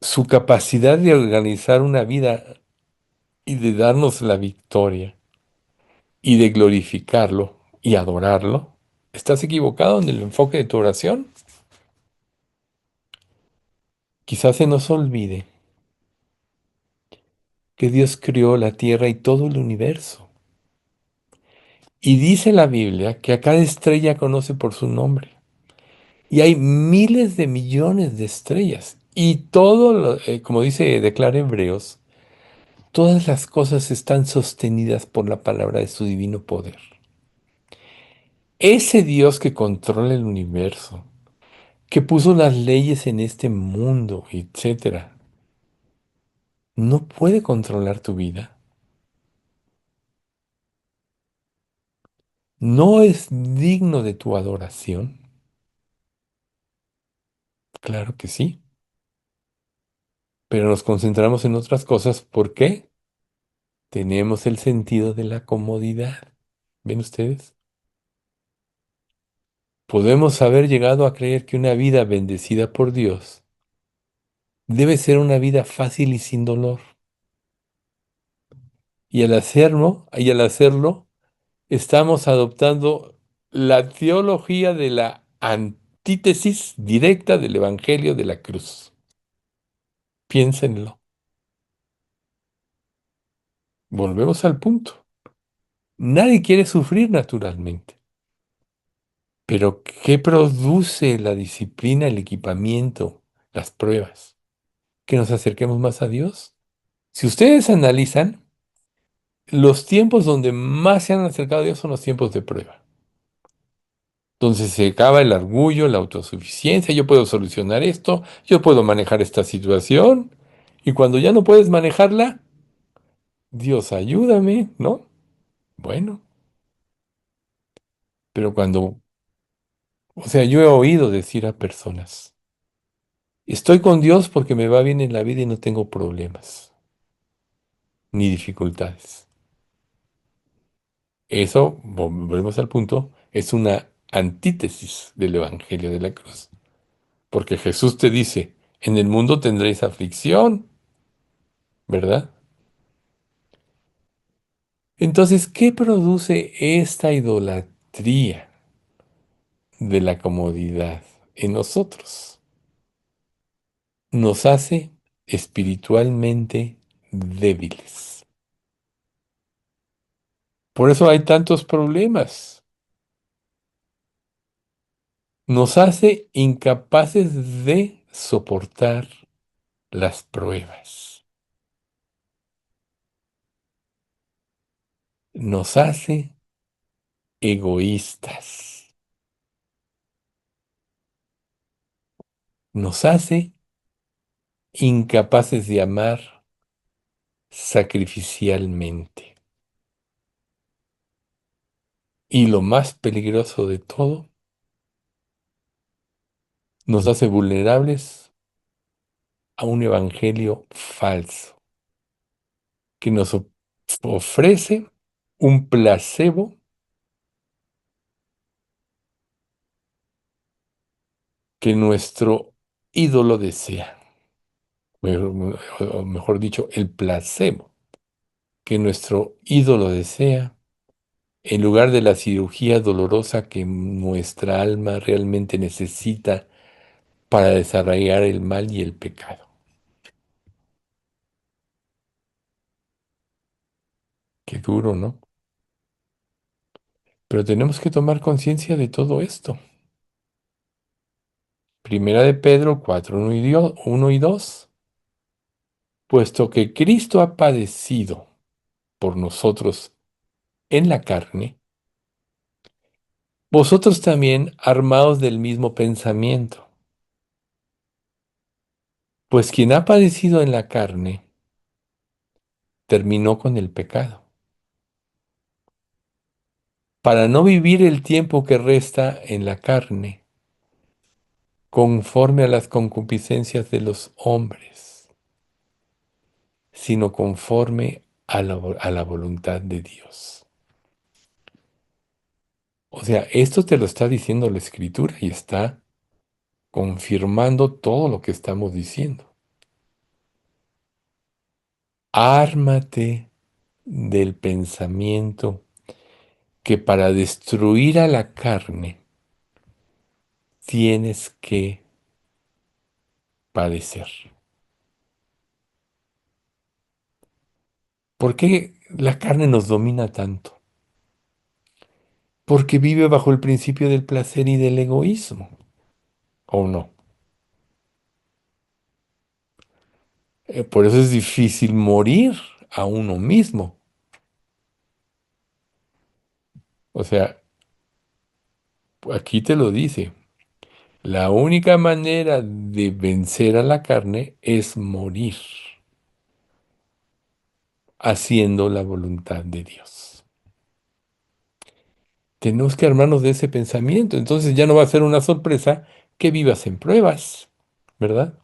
su capacidad de organizar una vida y de darnos la victoria y de glorificarlo y adorarlo. ¿Estás equivocado en el enfoque de tu oración? Quizás se nos olvide que Dios creó la tierra y todo el universo. Y dice la Biblia que a cada estrella conoce por su nombre. Y hay miles de millones de estrellas. Y como declara Hebreos, todas las cosas están sostenidas por la palabra de su divino poder. Ese Dios que controla el universo, que puso las leyes en este mundo, etcétera, no puede controlar tu vida. ¿No es digno de tu adoración? Claro que sí, pero nos concentramos en otras cosas. ¿Por qué? Tenemos el sentido de la comodidad. ¿Ven ustedes? Podemos haber llegado a creer que una vida bendecida por Dios debe ser una vida fácil y sin dolor. Y al hacerlo, estamos adoptando la teología de la antítesis directa del Evangelio de la cruz. Piénsenlo. Volvemos al punto. Nadie quiere sufrir naturalmente. Pero ¿qué produce la disciplina, el equipamiento, las pruebas? Que nos acerquemos más a Dios. Si ustedes analizan, los tiempos donde más se han acercado a Dios son los tiempos de prueba. Entonces se acaba el orgullo, la autosuficiencia, yo puedo solucionar esto, yo puedo manejar esta situación, y cuando ya no puedes manejarla, Dios ayúdame, ¿no? Bueno, pero o sea, yo he oído decir a personas, estoy con Dios porque me va bien en la vida y no tengo problemas ni dificultades. Eso, volvemos al punto, es una antítesis del Evangelio de la cruz, porque Jesús te dice, en el mundo tendréis aflicción, ¿verdad? Entonces, ¿qué produce esta idolatría de la comodidad en nosotros? Nos hace espiritualmente débiles. Por eso hay tantos problemas. Nos hace incapaces de soportar las pruebas. Nos hace egoístas. Nos hace incapaces de amar sacrificialmente. Y lo más peligroso de todo, nos hace vulnerables a un evangelio falso que nos ofrece un placebo que nuestro ídolo desea. O mejor dicho, el placebo que nuestro ídolo desea en lugar de la cirugía dolorosa que nuestra alma realmente necesita para desarraigar el mal y el pecado. Qué duro, ¿no? Pero tenemos que tomar conciencia de todo esto. Primera de Pedro 4, 1 y 2. Puesto que Cristo ha padecido por nosotros en la carne, vosotros también armaos del mismo pensamiento. Pues quien ha padecido en la carne, terminó con el pecado, para no vivir el tiempo que resta en la carne, conforme a las concupiscencias de los hombres, sino conforme a la voluntad de Dios. O sea, esto te lo está diciendo la Escritura y está confirmando todo lo que estamos diciendo. Ármate del pensamiento que para destruir a la carne tienes que padecer. ¿Por qué la carne nos domina tanto? Porque vive bajo el principio del placer y del egoísmo, ¿o no? Por eso es difícil morir a uno mismo. O sea, aquí te lo dice. La única manera de vencer a la carne es morir haciendo la voluntad de Dios. Tenemos que armarnos de ese pensamiento. Entonces ya no va a ser una sorpresa que vivas en pruebas, ¿verdad?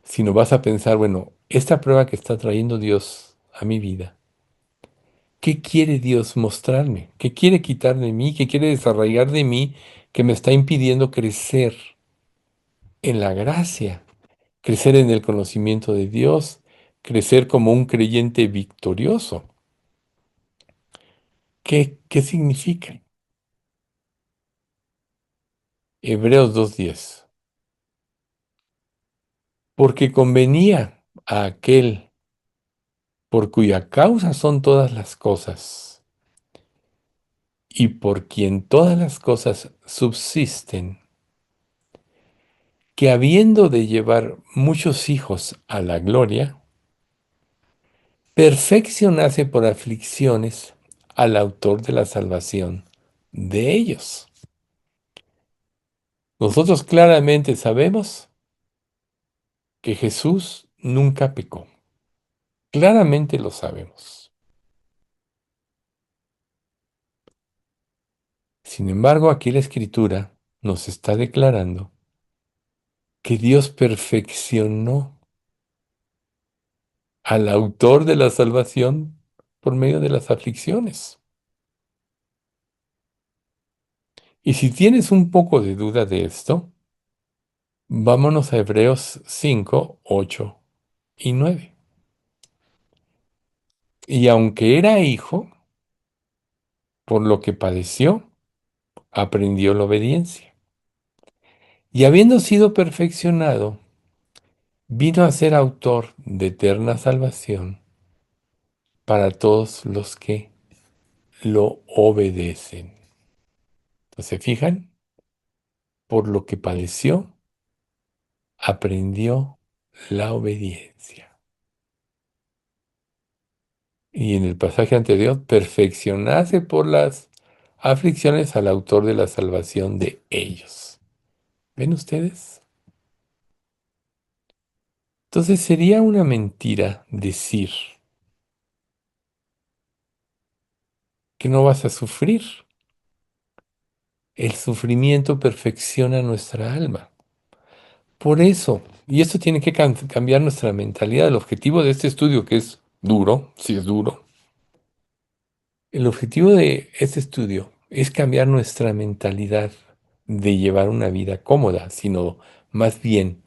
Sino vas a pensar, bueno, esta prueba que está trayendo Dios a mi vida, ¿qué quiere Dios mostrarme? ¿Qué quiere quitar de mí? ¿Qué quiere desarraigar de mí que me está impidiendo crecer en la gracia, crecer en el conocimiento de Dios, crecer como un creyente victorioso? ¿Qué significa? Hebreos 2:10. Porque convenía a aquel por cuya causa son todas las cosas y por quien todas las cosas subsisten, que habiendo de llevar muchos hijos a la gloria, perfeccionase por aflicciones al autor de la salvación de ellos. Nosotros claramente sabemos que Jesús nunca pecó. Claramente lo sabemos. Sin embargo, aquí la Escritura nos está declarando que Dios perfeccionó al autor de la salvación por medio de las aflicciones. Y si tienes un poco de duda de esto, vámonos a Hebreos 5, 8 y 9. Y aunque era hijo, por lo que padeció, aprendió la obediencia. Y habiendo sido perfeccionado, vino a ser autor de eterna salvación para todos los que lo obedecen. Entonces, ¿se fijan? Por lo que padeció, aprendió la obediencia. Y en el pasaje anterior, perfeccionarse por las aflicciones al autor de la salvación de ellos. ¿Ven ustedes? Entonces sería una mentira decir que no vas a sufrir. El sufrimiento perfecciona nuestra alma. Por eso, y esto tiene que cambiar nuestra mentalidad. El objetivo de este estudio, que es duro, sí es duro, el objetivo de este estudio es cambiar nuestra mentalidad de llevar una vida cómoda, sino más bien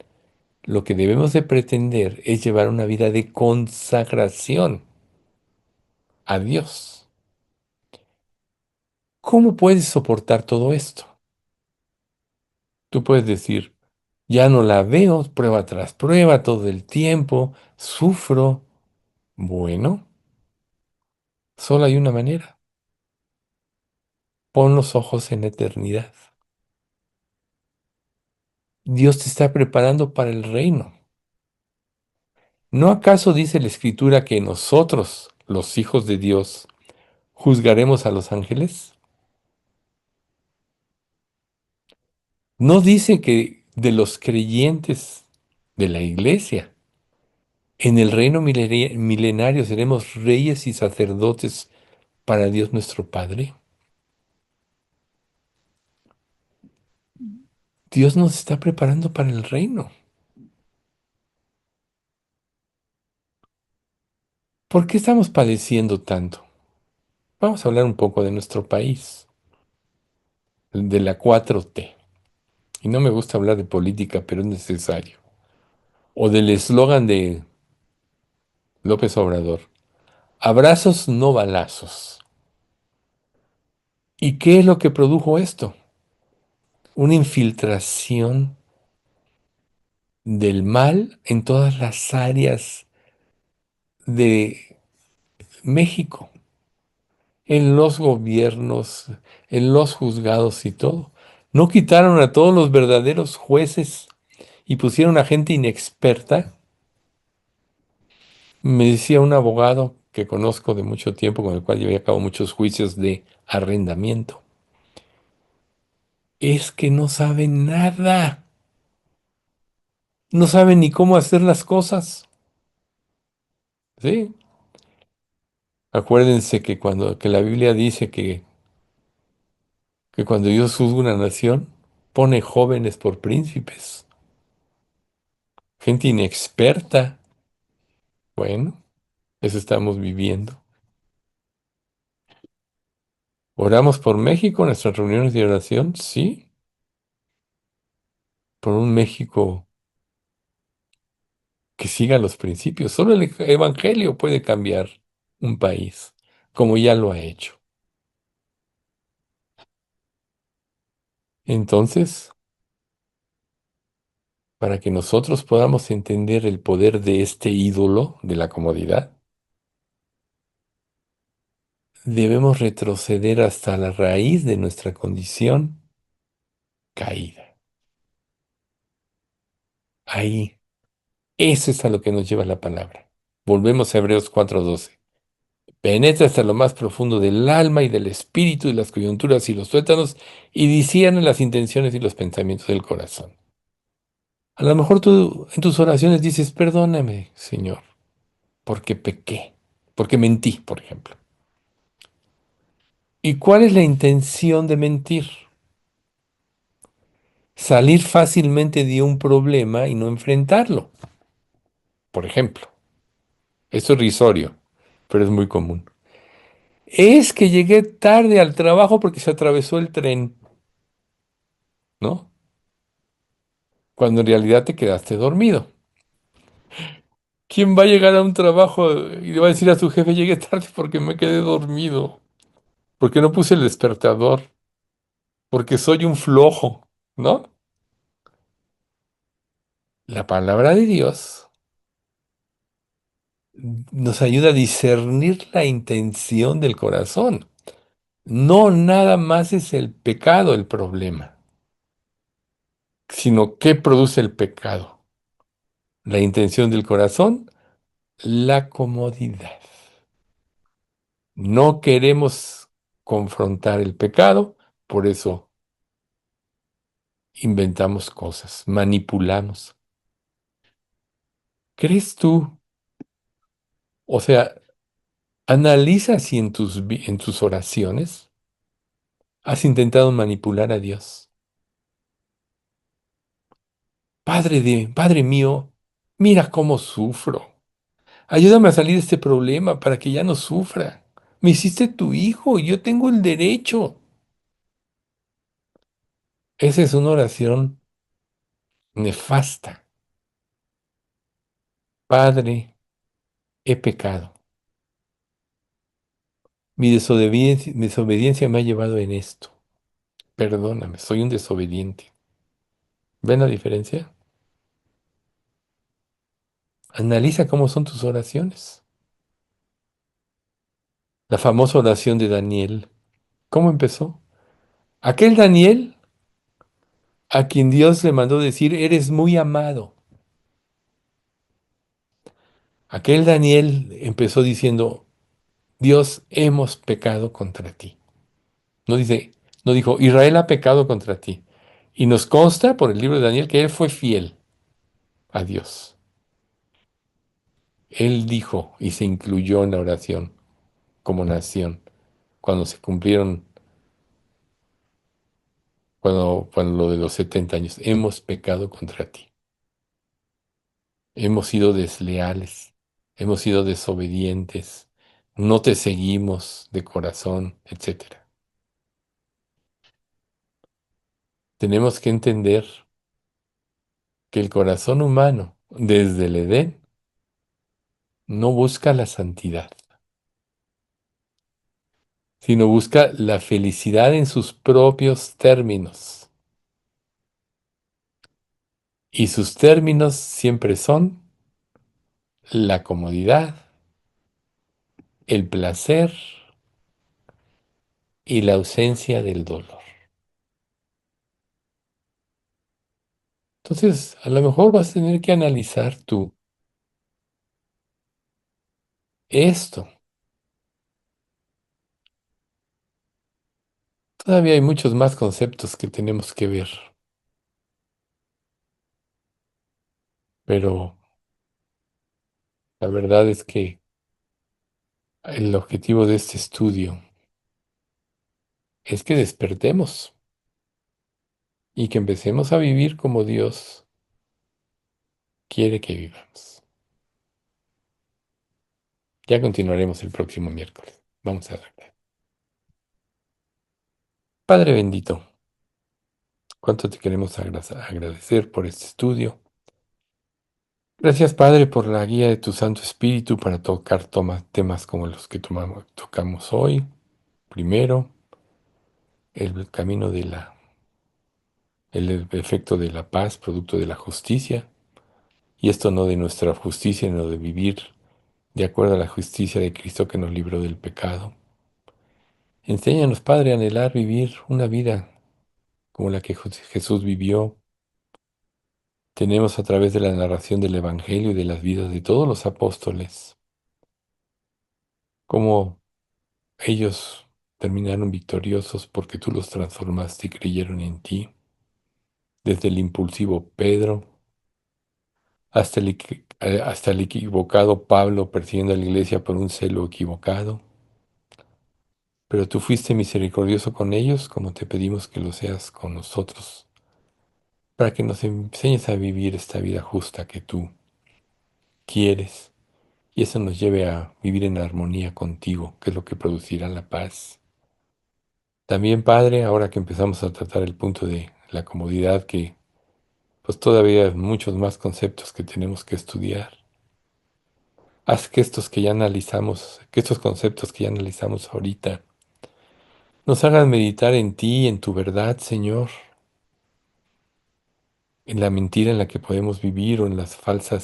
lo que debemos de pretender es llevar una vida de consagración a Dios. ¿Cómo puedes soportar todo esto? Tú puedes decir, ya no la veo, prueba tras prueba, todo el tiempo, sufro. Bueno, solo hay una manera. Pon los ojos en la eternidad. Dios te está preparando para el reino. ¿No acaso dice la Escritura que nosotros, los hijos de Dios, juzgaremos a los ángeles? ¿No dice que de los creyentes de la iglesia, en el reino milenario seremos reyes y sacerdotes para Dios nuestro Padre? Dios nos está preparando para el reino. ¿Por qué estamos padeciendo tanto? Vamos a hablar un poco de nuestro país, de la 4T. Y no me gusta hablar de política, pero es necesario. O del eslogan de López Obrador: abrazos, no balazos. ¿Y qué es lo que produjo esto? Una infiltración del mal en todas las áreas de México, en los gobiernos, en los juzgados y todo. No quitaron a todos los verdaderos jueces y pusieron a gente inexperta. Me decía un abogado que conozco de mucho tiempo, con el cual llevé a cabo muchos juicios de arrendamiento. Es que no saben nada. No saben ni cómo hacer las cosas. ¿Sí? Acuérdense que la Biblia dice que cuando Dios juzga una nación, pone jóvenes por príncipes, gente inexperta. Bueno, eso estamos viviendo. ¿Oramos por México, nuestras reuniones de oración? Sí, por un México que siga los principios. Solo el Evangelio puede cambiar un país, como ya lo ha hecho. Entonces, para que nosotros podamos entender el poder de este ídolo de la comodidad, debemos retroceder hasta la raíz de nuestra condición caída. Ahí, eso es a lo que nos lleva la palabra. Volvemos a Hebreos 4:12. Penetra hasta lo más profundo del alma y del espíritu y las coyunturas y los tuétanos y discierne las intenciones y los pensamientos del corazón. A lo mejor tú en tus oraciones dices, perdóname, Señor, porque pequé, porque mentí, por ejemplo. ¿Y cuál es la intención de mentir? Salir fácilmente de un problema y no enfrentarlo, por ejemplo. Esto es risorio, pero es muy común. Es que llegué tarde al trabajo porque se atravesó el tren, ¿no? Cuando en realidad te quedaste dormido. ¿Quién va a llegar a un trabajo y le va a decir a su jefe, llegué tarde porque me quedé dormido? Porque no puse el despertador, porque soy un flojo, ¿no? La palabra de Dios nos ayuda a discernir la intención del corazón. No nada más es el pecado el problema, sino qué produce el pecado. La intención del corazón, la comodidad. No queremos confrontar el pecado, por eso inventamos cosas, manipulamos. ¿Crees tú? O sea, analiza si en tus oraciones has intentado manipular a Dios. Padre mío, mira cómo sufro. Ayúdame a salir de este problema para que ya no sufra. Me hiciste tu hijo y yo tengo el derecho. Esa es una oración nefasta. Padre, he pecado. Mi desobediencia me ha llevado en esto. Perdóname, soy un desobediente. ¿Ven la diferencia? Analiza cómo son tus oraciones. La famosa oración de Daniel. ¿Cómo empezó? Aquel Daniel a quien Dios le mandó decir, eres muy amado. Aquel Daniel empezó diciendo, Dios, hemos pecado contra ti. No dice, no dijo, Israel ha pecado contra ti. Y nos consta por el libro de Daniel que él fue fiel a Dios. Él dijo y se incluyó en la oración como nación cuando se cumplieron, cuando lo de los 70 años, hemos pecado contra ti. Hemos sido desleales, hemos sido desobedientes, no te seguimos de corazón, etcétera. Tenemos que entender que el corazón humano, desde el Edén, no busca la santidad, sino busca la felicidad en sus propios términos. Y sus términos siempre son la comodidad, el placer y la ausencia del dolor. Entonces, a lo mejor vas a tener que analizar tú esto. Todavía hay muchos más conceptos que tenemos que ver, pero la verdad es que el objetivo de este estudio es que despertemos y que empecemos a vivir como Dios quiere que vivamos. Ya continuaremos el próximo miércoles. Vamos a ver. Padre bendito, cuánto te queremos agradecer por este estudio. Gracias, Padre, por la guía de tu Santo Espíritu para tocar temas como los que tocamos hoy. Primero, el camino el efecto de la paz, producto de la justicia. Y esto no de nuestra justicia, sino de vivir de acuerdo a la justicia de Cristo que nos libró del pecado. Enséñanos, Padre, a anhelar vivir una vida como la que Jesús vivió. Tenemos a través de la narración del Evangelio y de las vidas de todos los apóstoles, cómo ellos terminaron victoriosos porque tú los transformaste y creyeron en ti. Desde el impulsivo Pedro hasta el equivocado Pablo persiguiendo a la iglesia por un celo equivocado. Pero tú fuiste misericordioso con ellos como te pedimos que lo seas con nosotros, para que nos enseñes a vivir esta vida justa que tú quieres y eso nos lleve a vivir en armonía contigo, que es lo que producirá la paz. También, Padre, ahora que empezamos a tratar el punto de la comodidad, que pues todavía hay muchos más conceptos que tenemos que estudiar. Haz que que estos conceptos que ya analizamos ahorita, nos hagan meditar en ti, en tu verdad, Señor, en la mentira en la que podemos vivir o en la falsa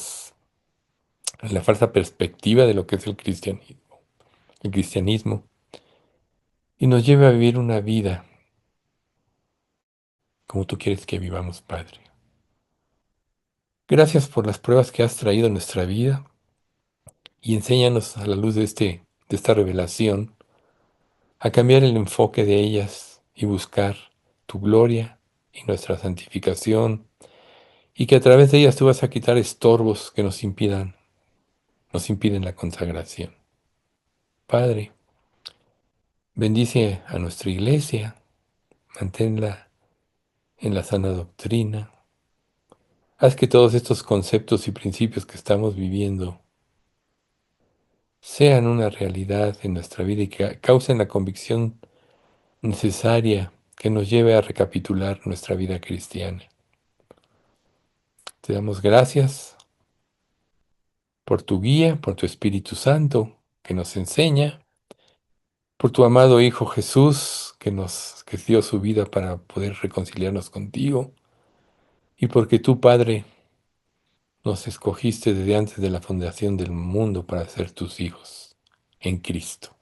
perspectiva de lo que es el cristianismo, y nos lleve a vivir una vida como tú quieres que vivamos, Padre. Gracias por las pruebas que has traído en nuestra vida y enséñanos a la luz de esta revelación a cambiar el enfoque de ellas y buscar tu gloria y nuestra santificación y que a través de ellas tú vas a quitar estorbos que nos impiden la consagración. Padre, bendice a nuestra iglesia, manténla en la sana doctrina. Haz que todos estos conceptos y principios que estamos viviendo sean una realidad en nuestra vida y que causen la convicción necesaria que nos lleve a recapitular nuestra vida cristiana. Te damos gracias por tu guía, por tu Espíritu Santo que nos enseña, por tu amado Hijo Jesús que dio su vida para poder reconciliarnos contigo y porque tú, Padre, nos escogiste desde antes de la fundación del mundo para ser tus hijos en Cristo.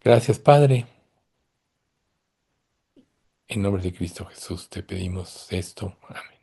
Gracias, Padre. En nombre de Cristo Jesús te pedimos esto. Amén.